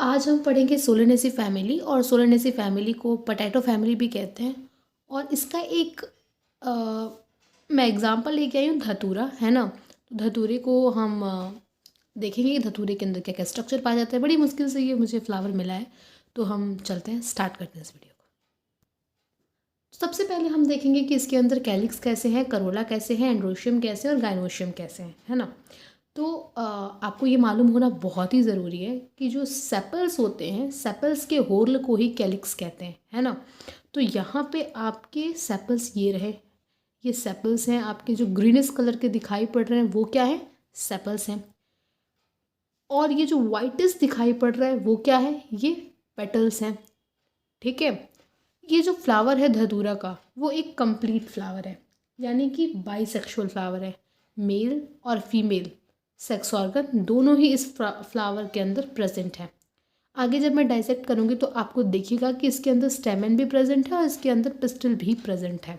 आज हम पढ़ेंगे सोलेनेसी फैमिली। और सोलेनेसी फैमिली को पोटैटो फैमिली भी कहते हैं। और इसका एक अ, मैं एग्जांपल लेके आई हूँ, धतूरा है ना। तो धतूरे को हम देखेंगे कि धतूरे के अंदर क्या क्या स्ट्रक्चर पाया जाता है। बड़ी मुश्किल से ये मुझे फ्लावर मिला है, तो हम चलते हैं, स्टार्ट करते हैं इस वीडियो को। सबसे पहले हम देखेंगे कि इसके अंदर कैलिक्स कैसे हैं, करोला कैसे हैं, एंड्रोशियम कैसे हैं और गाइनोशियम कैसे हैं, है ना। तो आपको ये मालूम होना बहुत ही ज़रूरी है कि जो सेपल्स होते हैं, सेपल्स के होर्ल को ही कैलिक्स कहते हैं, है ना। तो यहाँ पे आपके सेपल्स ये रहे, ये सेपल्स हैं। आपके जो ग्रीनिश कलर के दिखाई पड़ रहे हैं वो क्या है, सेपल्स हैं। और ये जो वाइटिश दिखाई पड़ रहा है वो क्या है, ये पेटल्स हैं। ठीक है। ये जो फ्लावर है धतूरा का, वो एक कंप्लीट फ्लावर है, यानी कि बाइसेक्सुअल फ्लावर है। मेल और फीमेल सेक्स ऑर्गन दोनों ही इस फ्लावर के अंदर प्रेजेंट है। आगे जब मैं डाइसेक्ट करूँगी तो आपको देखिएगा कि इसके अंदर स्टेमन भी प्रेजेंट है और इसके अंदर पिस्टल भी प्रेजेंट है।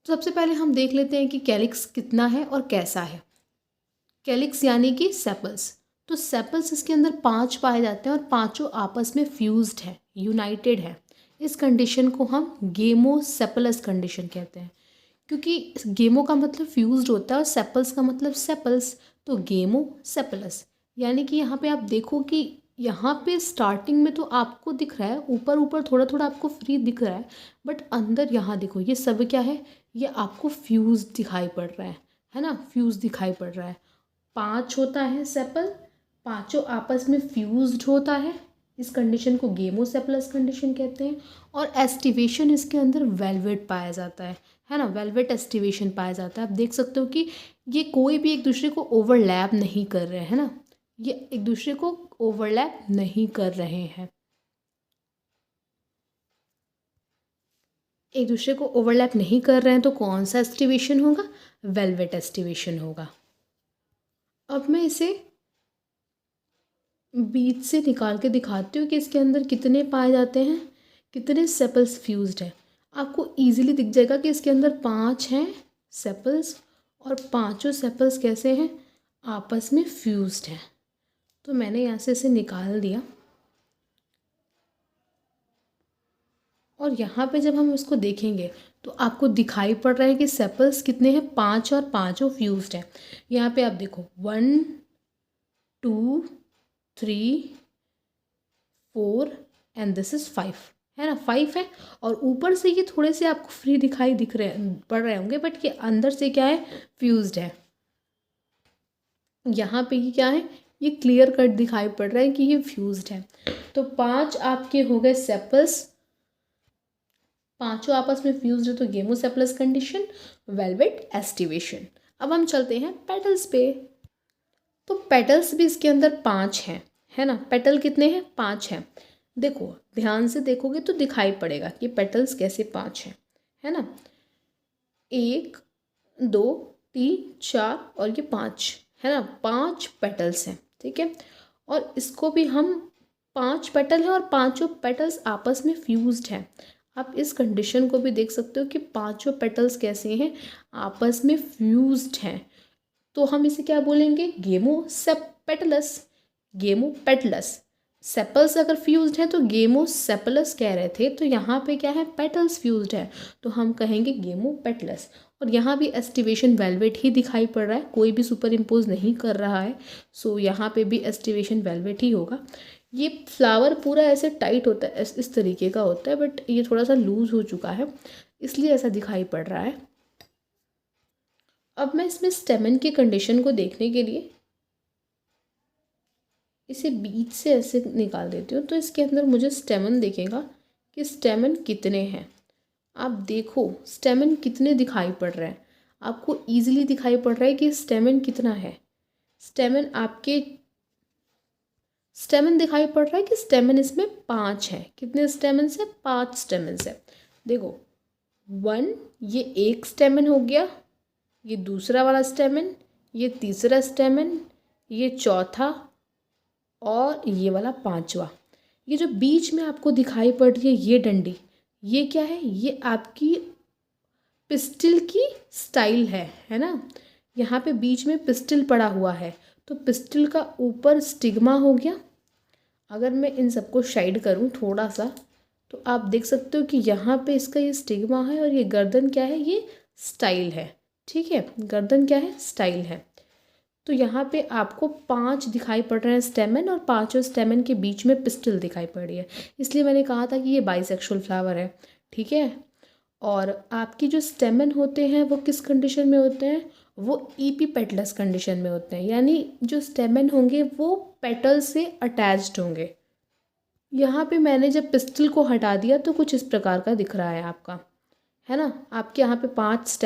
तो सबसे पहले हम देख लेते हैं कि कैलिक्स कितना है और कैसा है। कैलिक्स यानी कि सेपल्स। तो सेपल्स इसके अंदर 5 पाए जाते हैं और पांचों आपस में फ्यूज्ड है, यूनाइटेड है। इस कंडीशन को हम गेमोसेपलस कंडीशन कहते हैं, क्योंकि गेमो का मतलब फ्यूज्ड होता है और सेपल्स का मतलब सेपल्स, तो गेमोसेपलस। यानी कि यहाँ पे आप देखो कि यहाँ पे स्टार्टिंग में तो आपको दिख रहा है, ऊपर ऊपर थोड़ा थोड़ा आपको फ्री दिख रहा है, बट अंदर यहाँ देखो ये सब क्या है, ये आपको फ्यूज दिखाई पड़ रहा है ना, फ्यूज दिखाई पड़ रहा है। 5 होता है सेपल, पांचों आपस में फ्यूज्ड होता है। इस कंडीशन को गेमोसेपलस कंडीशन कहते हैं। और एस्टिवेशन इसके अंदर वेलवेट पाया जाता है ना, वेलवेट एस्टिवेशन पाया जाता है। आप देख सकते हो कि ये कोई भी एक दूसरे को ओवरलैप नहीं कर रहे हैं ना, ये एक दूसरे को ओवरलैप नहीं कर रहे हैं, एक दूसरे को ओवरलैप नहीं कर रहे हैं। तो कौन सा एस्टिवेशन होगा, वेलवेट एस्टिवेशन होगा। अब मैं इसे बीच से निकाल के दिखाती हूँ कि इसके अंदर कितने पाए जाते हैं, कितने सेपल्स फ्यूज्ड हैं। आपको इजीली दिख जाएगा कि इसके अंदर 5 हैं सेपल्स, और पांचों सेपल्स कैसे हैं, आपस में फ्यूज्ड हैं। तो मैंने यहाँ से इसे निकाल दिया। और यहाँ पे जब हम इसको देखेंगे तो आपको दिखाई पड़ रहा है कि सेपल्स कितने हैं, 5, और पांचों फ्यूज्ड हैं। यहाँ पे आप देखो 1 2 3 4 एंड दिस इज 5, है ना, 5 है। और ऊपर से ये थोड़े से आपको फ्री दिखाई दिख रहे पड़ रहे होंगे, बट ये अंदर से क्या है, फ्यूज्ड है। यहाँ पे ये क्या है, ये क्लियर कट दिखाई पड़ रहा है कि ये फ्यूज्ड है। तो 5 आपके हो गए सेपल्स, पांचों आपस में फ्यूज्ड है, तो गेमोसेपलस कंडीशन, वेलवेट एस्टिवेशन। अब हम चलते हैं पेटल्स पे। तो पेटल्स भी इसके अंदर 5 हैं, है ना। पेटल कितने हैं, 5 हैं। देखो ध्यान से देखोगे तो दिखाई पड़ेगा कि पेटल्स कैसे 5 हैं, है ना। 1 2 3 4 और ये 5, है ना, 5 पेटल्स हैं। ठीक है। और इसको भी हम 5 पेटल हैं और पांचों पेटल्स आपस में फ्यूज्ड हैं। आप इस कंडीशन को भी देख सकते हो कि पांचों पेटल्स कैसे हैं, आपस में फ्यूज्ड हैं। तो हम इसे क्या बोलेंगे, गेमोसेपेटलस, गेमोपेटलस। सेपल्स अगर फ्यूज्ड है तो गेमोसेपलस कह रहे थे, तो यहाँ पे क्या है, पेटल्स फ्यूज्ड है, तो हम कहेंगे गेमोपेटलस। और यहाँ भी एस्टिवेशन वेलवेट ही दिखाई पड़ रहा है, कोई भी सुपर इम्पोज नहीं कर रहा है, सो यहाँ पे भी एस्टिवेशन वेलवेट ही होगा। ये फ्लावर पूरा ऐसे टाइट होता है, इस तरीके का होता है, बट ये थोड़ा सा लूज हो चुका है, इसलिए ऐसा दिखाई पड़ रहा है। अब मैं इसमें स्टेमन की कंडीशन को देखने के लिए इसे बीच से ऐसे निकाल देती हूँ, तो इसके अंदर मुझे स्टेमन दिखेगा कि स्टेमन कितने हैं। आप देखो स्टेमन कितने दिखाई पड़ रहे हैं, आपको इजीली दिखाई पड़ रहा है कि स्टेमन कितना है। स्टेमन आपके स्टेमन दिखाई पड़ रहा है कि स्टेमन इसमें 5 है। कितने स्टेमन से, 5 स्टेमन से। देखो 1, ये एक स्टेमन हो गया, ये दूसरा वाला स्टेमन, ये तीसरा स्टेमन, ये चौथा, और ये वाला 5वां। ये जो बीच में आपको दिखाई पड़ रही है ये डंडी, ये क्या है, ये आपकी पिस्टिल की स्टाइल है ना। यहाँ पे बीच में पिस्टिल पड़ा हुआ है, तो पिस्टिल का ऊपर स्टिग्मा हो गया। अगर मैं इन सबको साइड करूँ थोड़ा सा, तो आप देख सकते हो कि यहाँ पे इसका ये स्टिग्मा है और ये गर्दन क्या है, ये स्टाइल है। ठीक है, गर्दन क्या है, स्टाइल है। तो यहाँ पे आपको 5 दिखाई पड़ रहे हैं स्टेमन, और पांचों स्टेमन के बीच में पिस्टिल दिखाई पड़ रही है, इसलिए मैंने कहा था कि ये बाइसेक्सुअल फ्लावर है। ठीक है, और आपकी जो स्टेमन होते हैं वो किस कंडीशन में होते हैं, वो ईपीपेटलस कंडीशन में होते हैं, यानी जो स्टेमन होंगे वो पेटल से अटैच्ड होंगे। यहाँ पे मैंने जब पिस्टल को हटा दिया तो कुछ इस प्रकार का दिख रहा है आपका, है ना। आपके यहाँ पे 5 स्टेम